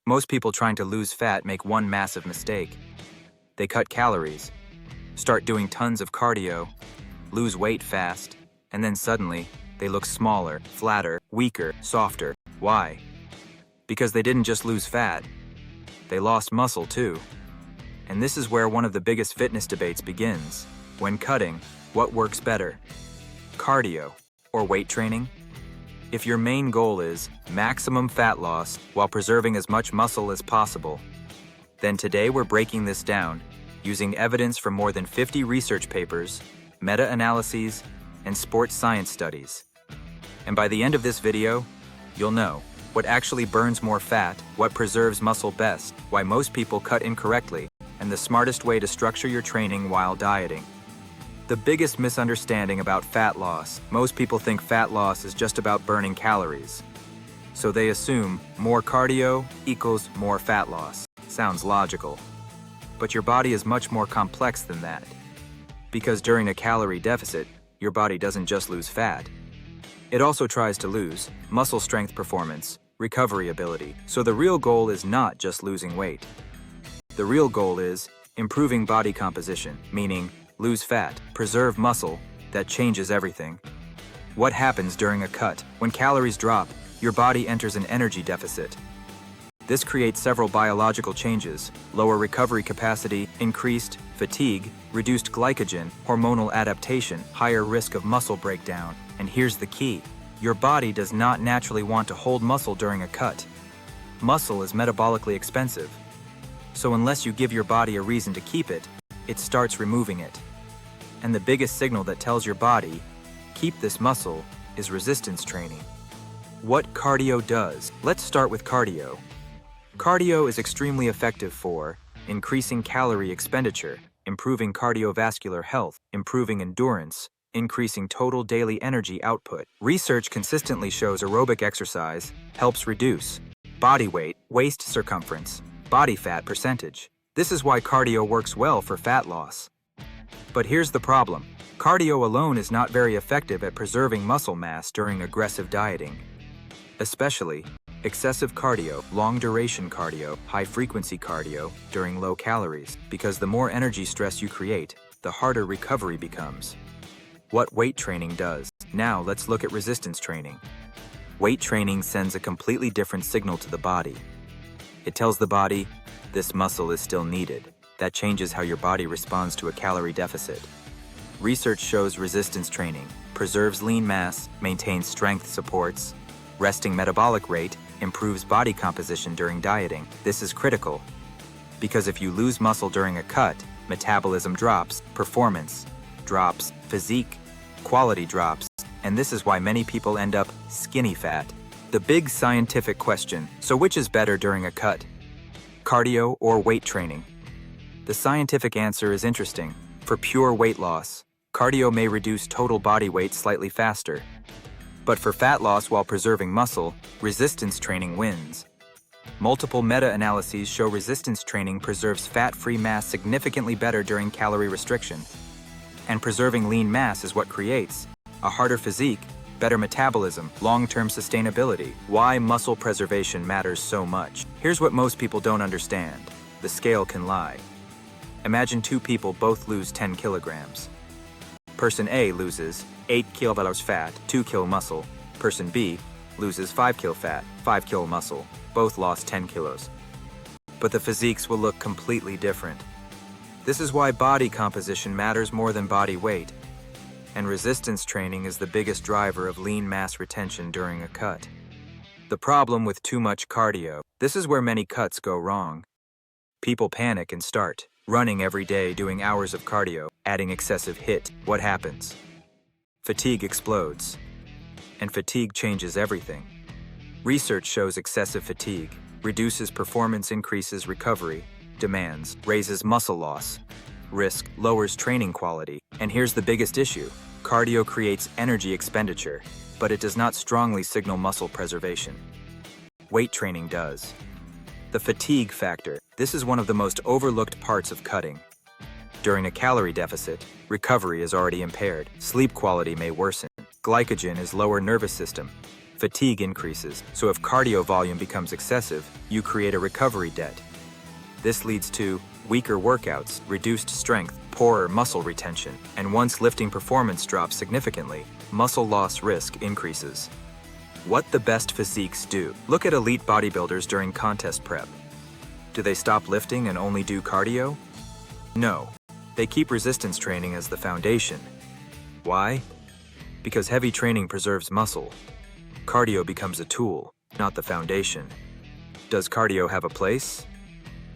Most people trying to lose fat make one massive mistake. They cut calories, start doing tons of cardio, lose weight fast, and then suddenly, they look smaller, flatter, weaker, softer. Why? Because they didn't just lose fat, they lost muscle too. And this is where one of the biggest fitness debates begins. When cutting, what works better? Cardio or weight training? If your main goal is maximum fat loss while preserving as much muscle as possible, then today we're breaking this down using evidence from more than 50 research papers, meta-analyses, and sports science studies. And by the end of this video, you'll know what actually burns more fat, what preserves muscle best, why most people cut incorrectly, and the smartest way to structure your training while dieting. The biggest misunderstanding about fat loss: most people think fat loss is just about burning calories. So they assume more cardio equals more fat loss. Sounds logical. But your body is much more complex than that. Because during a calorie deficit, your body doesn't just lose fat. It also tries to lose muscle strength, performance, recovery ability. So the real goal is not just losing weight. The real goal is improving body composition, meaning lose fat, preserve muscle. That changes everything. What happens during a cut? When calories drop, your body enters an energy deficit. This creates several biological changes: lower recovery capacity, increased fatigue, reduced glycogen, hormonal adaptation, higher risk of muscle breakdown. And here's the key: your body does not naturally want to hold muscle during a cut. Muscle is metabolically expensive. So unless you give your body a reason to keep it, it starts removing it. And the biggest signal that tells your body, keep this muscle, is resistance training. What cardio does? Let's start with cardio. Cardio is extremely effective for increasing calorie expenditure, improving cardiovascular health, improving endurance, increasing total daily energy output. Research consistently shows aerobic exercise helps reduce body weight, waist circumference, body fat percentage. This is why cardio works well for fat loss. But here's the problem: cardio alone is not very effective at preserving muscle mass during aggressive dieting. Especially excessive cardio, long-duration cardio, high-frequency cardio during low calories, because the more energy stress you create, the harder recovery becomes. What weight training does? Now let's look at resistance training. Weight training sends a completely different signal to the body. It tells the body, this muscle is still needed. That changes how your body responds to a calorie deficit. Research shows resistance training preserves lean mass, maintains strength, supports resting metabolic rate, improves body composition during dieting. This is critical, because if you lose muscle during a cut, metabolism drops, performance drops, physique quality drops, and this is why many people end up skinny fat. The big scientific question: so which is better during a cut? Cardio or weight training? The scientific answer is interesting. For pure weight loss, cardio may reduce total body weight slightly faster. But for fat loss while preserving muscle, resistance training wins. Multiple meta-analyses show resistance training preserves fat-free mass significantly better during calorie restriction. And preserving lean mass is what creates a harder physique, better metabolism, long-term sustainability. Why muscle preservation matters so much. Here's what most people don't understand: the scale can lie. Imagine two people both lose 10 kilograms. Person A loses 8 kilograms fat, 2 kg muscle. Person B loses 5 kg fat, 5 kg muscle. Both lost 10 kilos. But the physiques will look completely different. This is why body composition matters more than body weight. And resistance training is the biggest driver of lean mass retention during a cut. The problem with too much cardio: this is where many cuts go wrong. People panic and start running every day, doing hours of cardio, adding excessive HIIT. What happens? Fatigue explodes. And fatigue changes everything. Research shows excessive fatigue reduces performance, increases recovery demands, raises muscle loss risk, lowers training quality. And here's the biggest issue: cardio creates energy expenditure, but it does not strongly signal muscle preservation. Weight training does. The fatigue factor. This is one of the most overlooked parts of cutting. During a calorie deficit, recovery is already impaired. Sleep quality may worsen. Glycogen is lower nervous system. Fatigue increases, so if cardio volume becomes excessive, you create a recovery debt. This leads to weaker workouts, reduced strength, poorer muscle retention, and once lifting performance drops significantly, muscle loss risk increases. What the best physiques do. Look at elite bodybuilders during contest prep. Do they stop lifting and only do cardio? No. They keep resistance training as the foundation. Why? Because heavy training preserves muscle. Cardio becomes a tool, not the foundation. Does cardio have a place?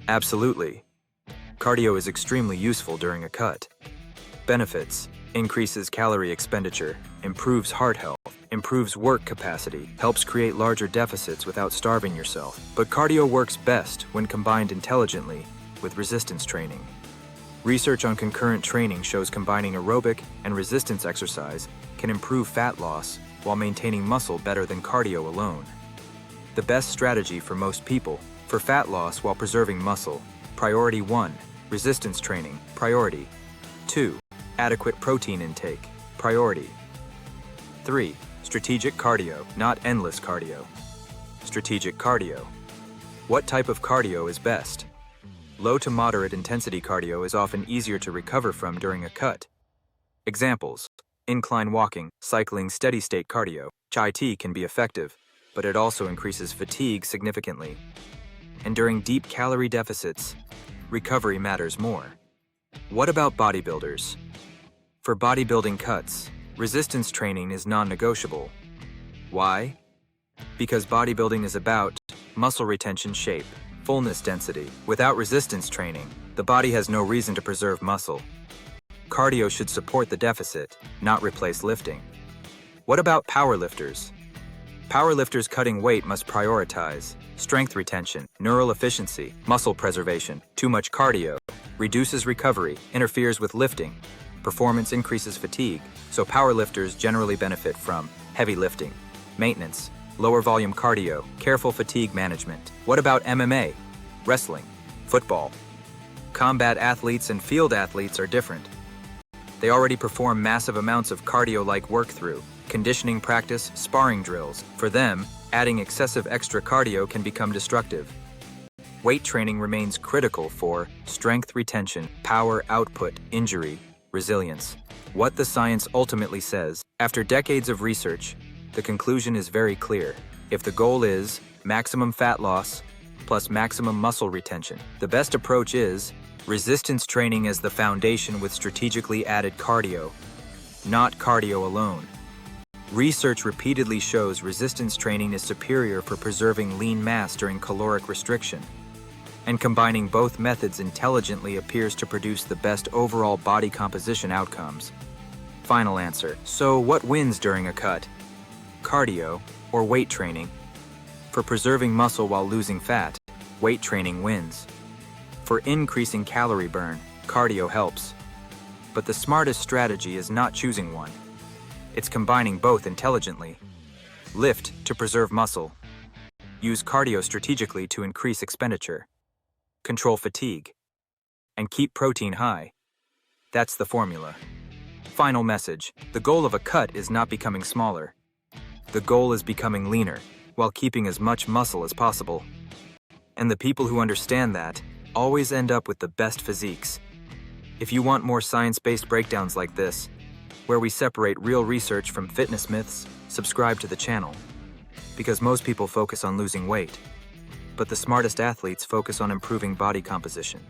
Absolutely. Cardio is extremely useful during a cut. Benefits: increases calorie expenditure, improves heart health, improves work capacity, helps create larger deficits without starving yourself. But cardio works best when combined intelligently with resistance training. Research on concurrent training shows combining aerobic and resistance exercise can improve fat loss while maintaining muscle better than cardio alone. The best strategy for most people: for fat loss while preserving muscle, priority 1, resistance training, priority 2, adequate protein intake, priority 3, strategic cardio, not endless cardio. Strategic cardio. What type of cardio is best? Low to moderate intensity cardio is often easier to recover from during a cut. Examples: incline walking, cycling, steady-state cardio. HIIT can be effective, but it also increases fatigue significantly. And during deep calorie deficits, recovery matters more. What about bodybuilders? For bodybuilding cuts, resistance training is non-negotiable. Why? Because bodybuilding is about muscle retention, shape, fullness, density. Without resistance training, the body has no reason to preserve muscle. Cardio should support the deficit, not replace lifting. What about powerlifters? Powerlifters cutting weight must prioritize strength retention, neural efficiency, muscle preservation. Too much cardio reduces recovery, interferes with lifting. Performance increases fatigue, so powerlifters generally benefit from heavy lifting, maintenance, lower volume cardio, careful fatigue management. What about MMA, wrestling, football? Combat athletes and field athletes are different. They already perform massive amounts of cardio-like work through conditioning practice, sparring drills. For them, adding excessive extra cardio can become destructive. Weight training remains critical for strength retention, power output, injury, resilience. What the science ultimately says. After decades of research, the conclusion is very clear. If the goal is maximum fat loss plus maximum muscle retention, the best approach is resistance training as the foundation with strategically added cardio, not cardio alone. Research repeatedly shows resistance training is superior for preserving lean mass during caloric restriction, and combining both methods intelligently appears to produce the best overall body composition outcomes. Final answer. So what wins during a cut? Cardio or weight training? For preserving muscle while losing fat, weight training wins. For increasing calorie burn, cardio helps. But the smartest strategy is not choosing one. It's combining both intelligently. Lift to preserve muscle. Use cardio strategically to increase expenditure. Control fatigue. And keep protein high. That's the formula. Final message. The goal of a cut is not becoming smaller. The goal is becoming leaner, while keeping as much muscle as possible. And the people who understand that always end up with the best physiques. If you want more science-based breakdowns like this, where we separate real research from fitness myths, subscribe to the channel. Because most people focus on losing weight, but the smartest athletes focus on improving body composition.